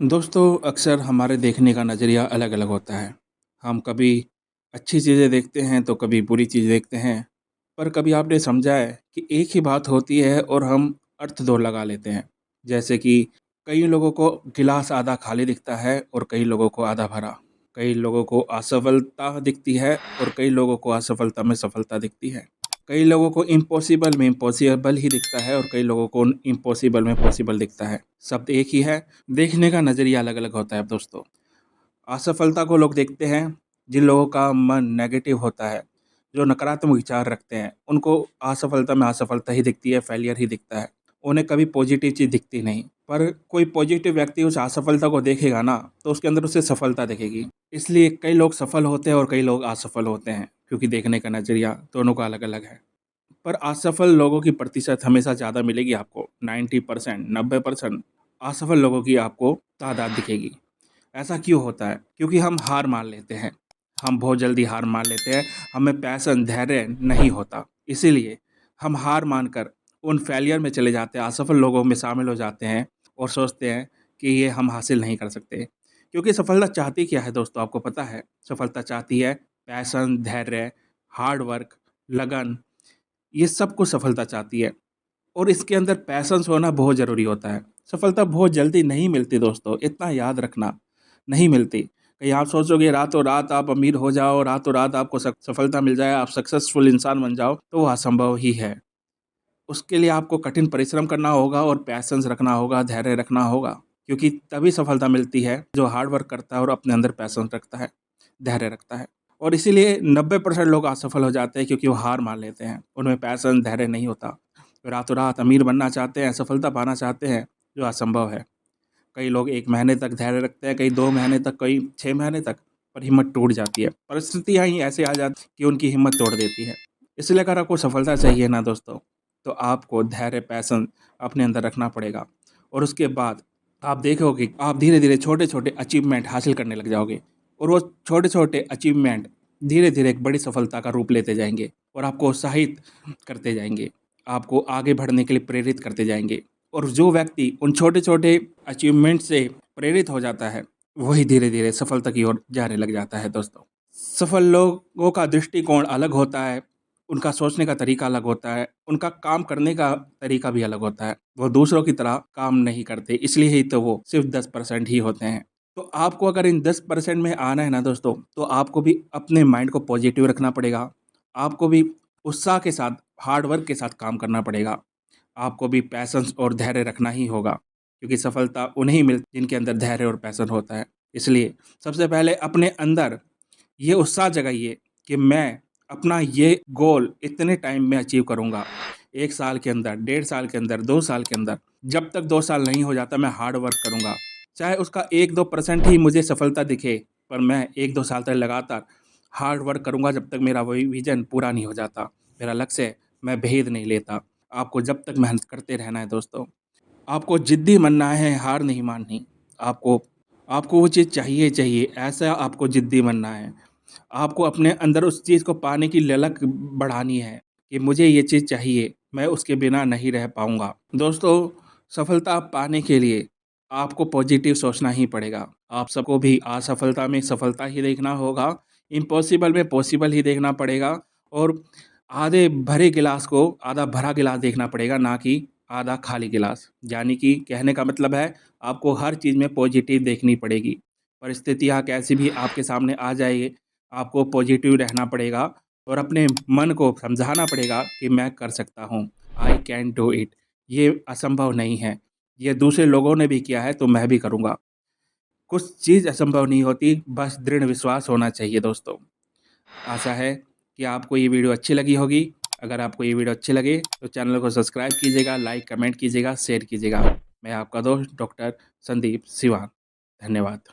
दोस्तों, अक्सर हमारे देखने का नज़रिया अलग-अलग होता है। हम कभी अच्छी चीज़ें देखते हैं, तो कभी बुरी चीज़ देखते हैं। पर कभी आपने समझा है कि एक ही बात होती है और हम अर्थ 2 लगा लेते हैं। जैसे कि कई लोगों को गिलास आधा खाली दिखता है और कई लोगों को आधा भरा। कई लोगों को असफलता दिखती है और कई लोगों को असफलता में सफलता दिखती है। कई लोगों को इम्पॉसिबल में इम्पॉसिबल ही दिखता है और कई लोगों को इम्पॉसिबल में पॉसिबल दिखता है। शब्द एक ही है, देखने का नज़रिया अलग-अलग होता है दोस्तों। असफलता को लोग देखते हैं, जिन लोगों का मन नेगेटिव होता है, जो नकारात्मक विचार रखते हैं, उनको असफलता में असफलता ही दिखती है, फेलियर ही दिखता है। उन्हें कभी पॉजिटिव चीज़ दिखती नहीं। पर कोई पॉजिटिव व्यक्ति उस असफलता को देखेगा ना, तो उसके अंदर उसे सफलता दिखेगी। इसलिए कई लोग सफल होते हैं और कई लोग असफल होते हैं, क्योंकि देखने का नज़रिया दोनों का अलग-अलग है। पर असफल लोगों की प्रतिशत हमेशा ज़्यादा मिलेगी आपको, 90% 90% असफल लोगों की आपको तादाद दिखेगी। ऐसा क्यों होता है? क्योंकि हम हार मान लेते हैं। हम बहुत जल्दी हार मान लेते हैं, हमें पैशन, धैर्य नहीं होता। इसीलिए हम हार मानकर उन फेलियर में चले जाते हैं, असफल लोगों में शामिल हो जाते हैं और सोचते हैं कि ये हम हासिल नहीं कर सकते। क्योंकि सफलता चाहती क्या है दोस्तों, आपको पता है? सफलता चाहती है पैशन, धैर्य, हार्ड वर्क, लगन, ये सब कुछ सफलता चाहती है। और इसके अंदर पैशंस होना बहुत ज़रूरी होता है। सफलता बहुत जल्दी नहीं मिलती दोस्तों, इतना याद रखना, नहीं मिलती। कहीं आप सोचोगे रातों-रात आप अमीर हो जाओ, रातों-रात आपको सफलता मिल जाए, आप सक्सेसफुल इंसान बन जाओ, तो वो असंभव ही है। उसके लिए आपको कठिन परिश्रम करना होगा और पैशंस रखना होगा, धैर्य रखना होगा, क्योंकि तभी सफलता मिलती है, जो हार्ड वर्क करता है और अपने अंदर पैशन रखता है, धैर्य रखता है। और इसीलिए 90% लोग असफल हो जाते हैं क्योंकि वो हार मान लेते हैं, उनमें पैशन, धैर्य नहीं होता। रातों-रात अमीर बनना चाहते हैं, सफलता पाना चाहते हैं, जो असंभव है। कई लोग 1 महीने तक धैर्य रखते हैं, कई 2 महीने तक, कई 6 महीने तक, पर हिम्मत टूट जाती है। परिस्थितियाँ ही ऐसे आ जाती कि उनकी हिम्मत तोड़ देती है। इसलिए अगर आपको सफलता चाहिए ना दोस्तों, तो आपको धैर्य, पैशन अपने अंदर रखना पड़ेगा और उसके बाद आप देखोगे, आप धीरे-धीरे छोटे-छोटे अचीवमेंट हासिल करने लग जाओगे और वो छोटे-छोटे अचीवमेंट धीरे-धीरे एक बड़ी सफलता का रूप लेते जाएँगे और आपको उत्साहित करते जाएँगे। आपको आगे बढ़ने के लिए प्रेरित करते जाएँगे और जो व्यक्ति उन छोटे-छोटे अचीवमेंट से प्रेरित हो जाता है, वही धीरे-धीरे सफलता की ओर जाने लग जाता है दोस्तों। सफल लोगों का दृष्टिकोण अलग होता है, उनका सोचने का तरीका अलग होता है, उनका काम करने का तरीका भी अलग होता है। वो दूसरों की तरह काम नहीं करते, इसलिए ही तो वो सिर्फ़ 10% ही होते हैं। तो आपको अगर इन 10% में आना है ना दोस्तों, तो आपको भी अपने माइंड को पॉजिटिव रखना पड़ेगा। आपको भी उत्साह के साथ, हार्ड वर्क के साथ काम करना पड़ेगा। आपको भी पैशन्स और धैर्य रखना ही होगा, क्योंकि सफलता उन्हें मिलती जिनके अंदर धैर्य और पैशन होता है। इसलिए सबसे पहले अपने अंदर ये उत्साह जगाइए कि मैं अपना ये गोल इतने टाइम में अचीव करूँगा। 1 साल के अंदर, 1.5 साल के अंदर, 2 साल के अंदर। जब तक 2 साल नहीं हो जाता मैं हार्ड वर्क करूँगा। चाहे उसका 1-2% ही मुझे सफलता दिखे, पर मैं 1-2 साल तक लगातार हार्ड वर्क करूँगा जब तक मेरा वही विज़न पूरा नहीं हो जाता। मेरा लक्ष्य मैं भेद नहीं लेता। आपको जब तक मेहनत करते रहना है दोस्तों। आपको ज़िद्दी बनना है, हार नहीं माननी। आपको आपको वो चीज़ चाहिए ही चाहिए, ऐसा आपको ज़िद्दी बनना है। आपको अपने अंदर उस चीज़ को पाने की ललक बढ़ानी है कि मुझे ये चीज़ चाहिए, मैं उसके बिना नहीं रह पाऊँगा। दोस्तों, सफलता पाने के लिए आपको पॉज़िटिव सोचना ही पड़ेगा। आप सबको भी असफलता में सफलता ही देखना होगा, इम्पॉसिबल में पॉसिबल ही देखना पड़ेगा और आधे भरे गिलास को आधा भरा गिलास देखना पड़ेगा, ना कि आधा खाली गिलास। यानी कि कहने का मतलब है, आपको हर चीज़ में पॉज़िटिव देखनी पड़ेगी। परिस्थितियाँ कैसी भी आपके सामने आ जाए, आपको पॉजिटिव रहना पड़ेगा और अपने मन को समझाना पड़ेगा कि मैं कर सकता हूँ, आई कैन डू इट। ये असंभव नहीं है, ये दूसरे लोगों ने भी किया है तो मैं भी करूँगा। कुछ चीज़ असंभव नहीं होती, बस दृढ़ विश्वास होना चाहिए दोस्तों। आशा है कि आपको ये वीडियो अच्छी लगी होगी। अगर आपको ये वीडियो अच्छी लगे तो चैनल को सब्सक्राइब कीजिएगा, लाइक, कमेंट कीजिएगा, शेयर कीजिएगा। मैं आपका दोस्त डॉक्टर संदीप सिवान। धन्यवाद।